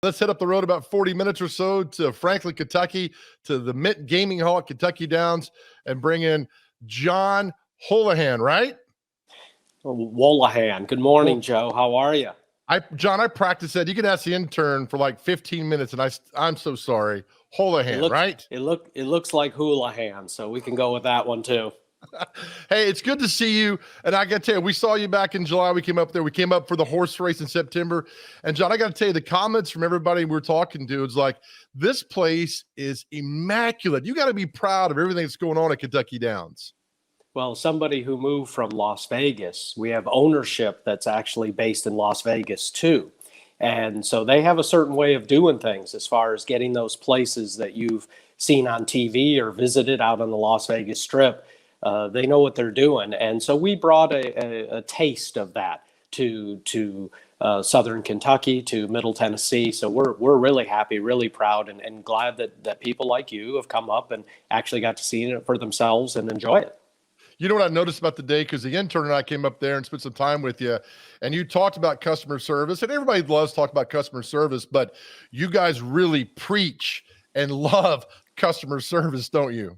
Let's head up the road about 40 minutes or so to Franklin, Kentucky, to the Mint Gaming Hall at Kentucky Downs, and bring in John Wholihan, right? Wholihan. Good morning, Joe. How are you? John, I practiced that. You could ask the intern for like 15 minutes, and I'm so sorry. Wholihan, right? It looks like Wholihan, so we can go with that one too. Hey, it's good to see you. And I got to tell you, we saw you back in July. We came up there. We came up for the horse race in September. And John, I got to tell you, the comments from everybody we were talking to, it's like, this place is immaculate. You got to be proud of everything that's going on at Kentucky Downs. Well, somebody who moved from Las Vegas, we have ownership that's actually based in Las Vegas too. And so they have a certain way of doing things as far as getting those places that you've seen on TV or visited out on the Las Vegas Strip. They know what they're doing. And so we brought a taste of that to Southern Kentucky, to Middle Tennessee. So we're really happy, really proud, and glad that people like you have come up and actually got to see it for themselves and enjoy it. You know what I noticed about the day? Because the intern and I came up there and spent some time with you, and you talked about customer service, and everybody loves talking about customer service, but you guys really preach and love customer service, don't you?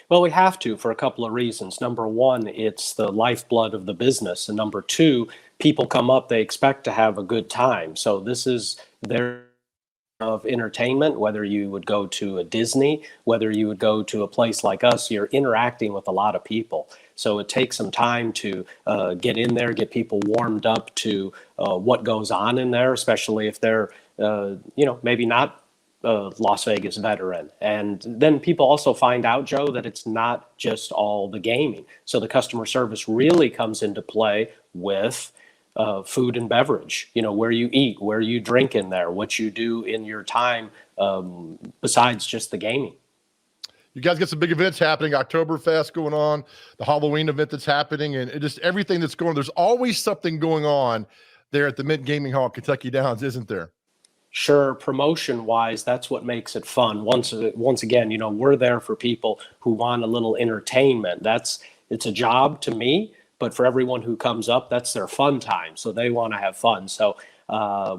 Well, we have to for a couple of reasons. Number one, it's the lifeblood of the business. And number two, people come up, they expect to have a good time. So this is their of entertainment, whether you would go to a Disney, whether you would go to a place like us, you're interacting with a lot of people. So it takes some time to get in there, get people warmed up to what goes on in there, especially if they're, maybe not Las Vegas veteran. And then people also find out, Joe, that it's not just all the gaming. So the customer service really comes into play with food and beverage, where you eat, where you drink in there, what you do in your time besides just the gaming. You guys got some big events happening, Oktoberfest going on, the Halloween event that's happening, and just everything that's going on. There's always something going on there at the Mint Gaming Hall at Kentucky Downs, isn't there? Sure, promotion-wise, that's what makes it fun. Once again, we're there for people who want a little entertainment. It's a job to me, but for everyone who comes up, that's their fun time. So they want to have fun. So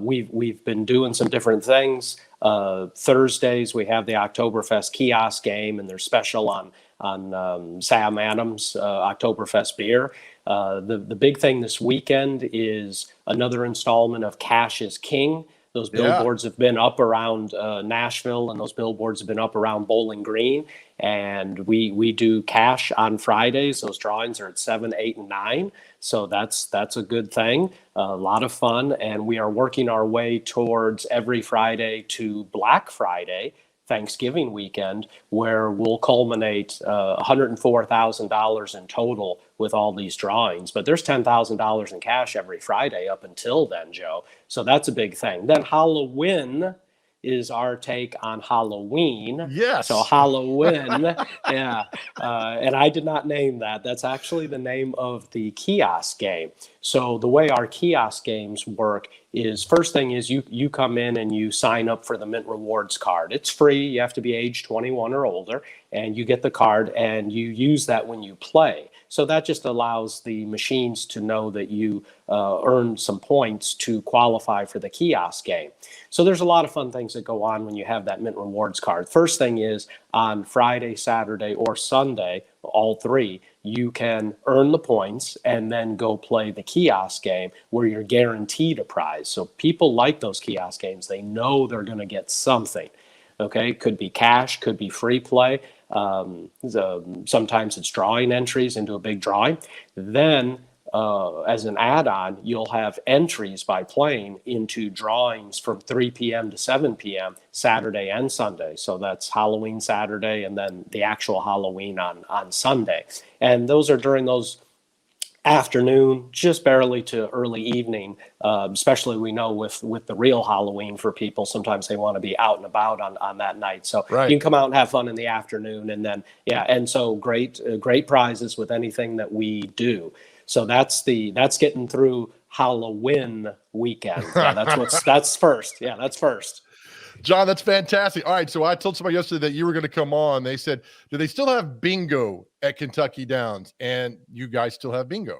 we've been doing some different things. Thursdays we have the Oktoberfest kiosk game, and they're special on Sam Adams Oktoberfest beer. The big thing this weekend is another installment of Cash is King. Those billboards have been up around Nashville, and those billboards have been up around Bowling Green. And we do cash on Fridays. Those drawings are at 7, 8, and 9. So that's a good thing. A lot of fun. And we are working our way towards every Friday to Black Friday, Thanksgiving weekend, where we'll culminate $104,000 in total with all these drawings. But there's $10,000 in cash every Friday up until then, Joe. So that's a big thing. Then Halloween is our take on Halloween. Yes. So Halloween, yeah. And I did not name that. That's actually the name of the kiosk game. So the way our kiosk games work is, first thing is you come in and you sign up for the Mint Rewards card. It's free. You have to be age 21 or older, and you get the card and you use that when you play. So that just allows the machines to know that you earn some points to qualify for the kiosk game. So there's a lot of fun things that go on when you have that Mint Rewards card. First thing is, on Friday, Saturday, or Sunday, all three, you can earn the points and then go play the kiosk game where you're guaranteed a prize. So people like those kiosk games. They know they're going to get something. Okay, could be cash, could be free play. Sometimes it's drawing entries into a big drawing. Then as an add-on, you'll have entries by playing into drawings from 3 p.m. to 7 p.m. Saturday and Sunday. So that's Halloween Saturday and then the actual Halloween on Sunday. And those are during those afternoon, just barely to early evening, especially we know with the real Halloween for people, sometimes they want to be out and about on that night. So right. You can come out and have fun in the afternoon, and then, and so great prizes with anything that we do. So that's getting through Halloween weekend. Yeah, that's first. Yeah, that's first. John, that's fantastic. All right, so I told somebody yesterday that you were going to come on. They said, do they still have bingo at Kentucky Downs? And you guys still have bingo.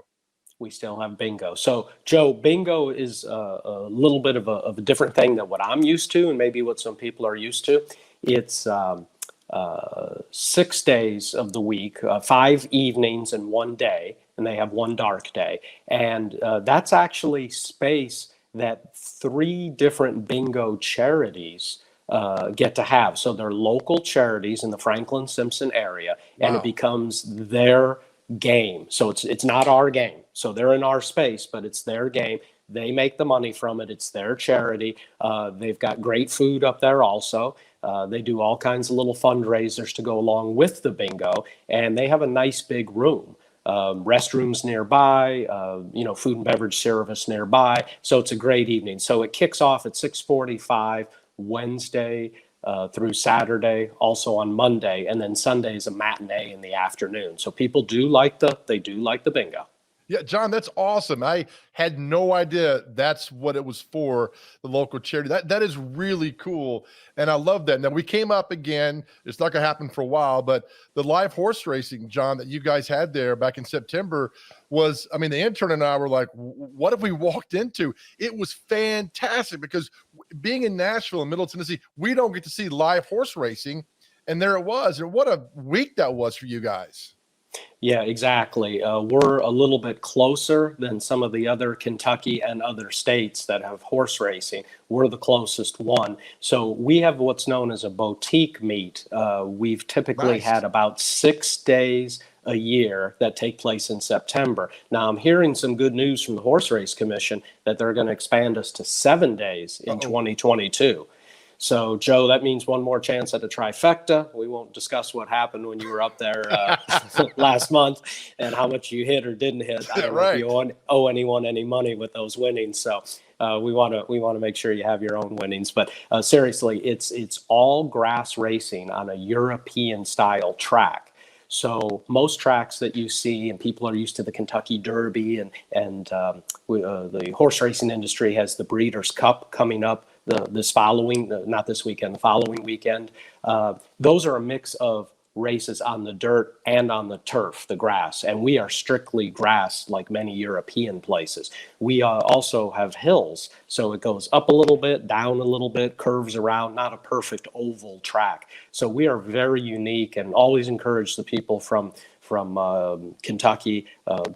We still have bingo. So, Joe, bingo is a little bit of a different thing than what I'm used to, and maybe what some people are used to. It's 6 days of the week, 5 evenings and 1 day, and they have one dark day. And that's actually space that three different bingo charities get to have. So they're local charities in the Franklin Simpson area, and it Wow. becomes their game. So it's not our game. So they're in our space, but it's their game. They make the money from it. It's their charity. They've got great food up there also. They do all kinds of little fundraisers to go along with the bingo, and they have a nice big room. Restrooms nearby, food and beverage service nearby. So it's a great evening. So it kicks off at 6:45 Wednesday through Saturday, also on Monday, and then Sunday is a matinee in the afternoon. So people do like the bingo. Yeah, John, that's awesome. I had no idea that's what it was for, the local charity. That is really cool, and I love that. Now we came up again. It's not gonna happen for a while, but the live horse racing, John, that you guys had there back in September was. I mean, the intern and I were like, "What have we walked into?" It was fantastic because being in Nashville and Middle Tennessee, we don't get to see live horse racing, and there it was. And what a week that was for you guys. Yeah, exactly. We're a little bit closer than some of the other Kentucky and other states that have horse racing. We're the closest one. So we have what's known as a boutique meet. We've typically Nice. had about 6 days a year that take place in September. Now, I'm hearing some good news from the Horse Race Commission that they're going to expand us to 7 days in Uh-oh. 2022. So, Joe, that means one more chance at a trifecta. We won't discuss what happened when you were up there last month and how much you hit or didn't hit. I don't know if Right. you owe anyone any money with those winnings. So we want to make sure you have your own winnings. But seriously, it's all grass racing on a European style track. So most tracks that you see, and people are used to the Kentucky Derby, and the horse racing industry has the Breeders' Cup coming up this following, not this weekend, the following weekend. Those are a mix of races on the dirt and on the turf, the grass, and we are strictly grass like many European places. We also have hills, so it goes up a little bit, down a little bit, curves around, not a perfect oval track. So we are very unique, and always encourage the people from Kentucky,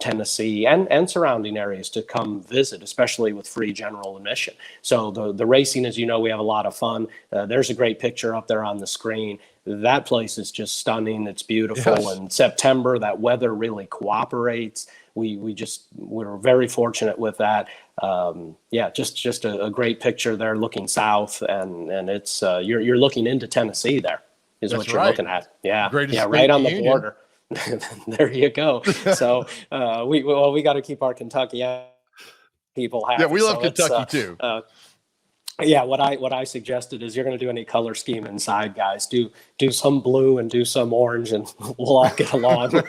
Tennessee, and surrounding areas to come visit, especially with free general admission. So the racing, as you know, we have a lot of fun. There's a great picture up there on the screen. That place is just stunning. It's beautiful. Yes. In September, that weather really cooperates. We're very fortunate with that. Just a great picture there, looking south, and it's you're looking into Tennessee. There is That's what you're right. looking at. Yeah, Greatest yeah, state right in on the the union. border. There you go. So we got to keep our Kentucky people happy. Yeah, we love So it's Kentucky too. yeah, what I suggested is, you're going to do any color scheme inside, guys. Do some blue and do some orange, and we'll all get along.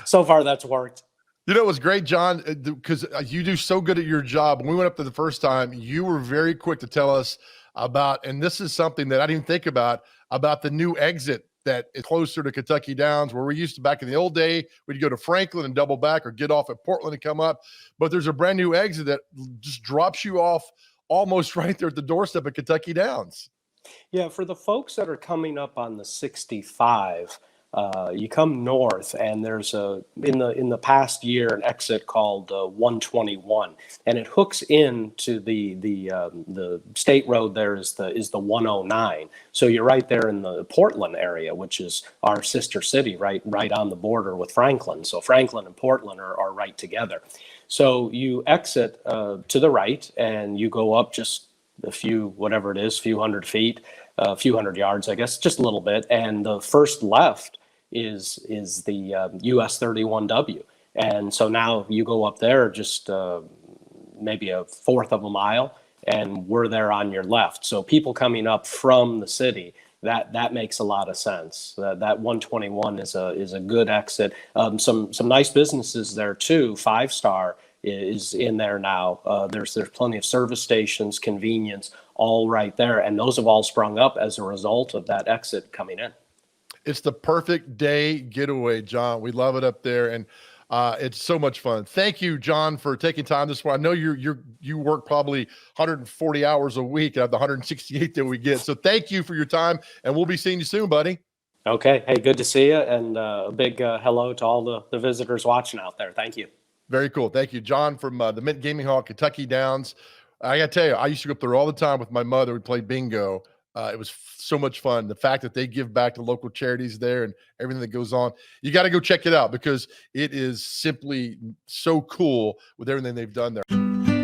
So far, that's worked. You know, it was great, John, because you do so good at your job. When we went up there the first time, you were very quick to tell us about, and this is something that I didn't think about the new exit that is closer to Kentucky Downs, where we used to, back in the old day, we'd go to Franklin and double back, or get off at Portland and come up. But there's a brand new exit that just drops you off almost right there at the doorstep of Kentucky Downs. Yeah, for the folks that are coming up on the 65, you come north, and there's in the past year an exit called 121, and it hooks into the state road. There is the 109. So you're right there in the Portland area, which is our sister city, right on the border with Franklin. So Franklin and Portland are right together. So you exit to the right, and you go up just a few, whatever it is, few hundred feet, a few hundred yards, I guess, just a little bit. And the first left is the US 31W. And so now you go up there just maybe a fourth of a mile, and we're there on your left. So people coming up from the city, that makes a lot of sense. That 121 is a good exit. Some nice businesses there too. 5 Star is in there now. There's plenty of service stations, convenience, all right there, and those have all sprung up as a result of that exit coming in. It's the perfect day getaway, John. We love it up there. And It's so much fun. Thank you, John, for taking time this morning. I know you work probably 140 hours a week out of the 168 that we get. So thank you for your time, and we'll be seeing you soon, buddy. Okay. Hey, good to see you. And a big hello to all the visitors watching out there. Thank you. Very cool. Thank you, John, from the Mint Gaming Hall, Kentucky Downs. I got to tell you, I used to go up there all the time with my mother. We'd play bingo. It was so much fun. The fact that they give back to local charities there and everything that goes on, you got to go check it out because it is simply so cool with everything they've done there.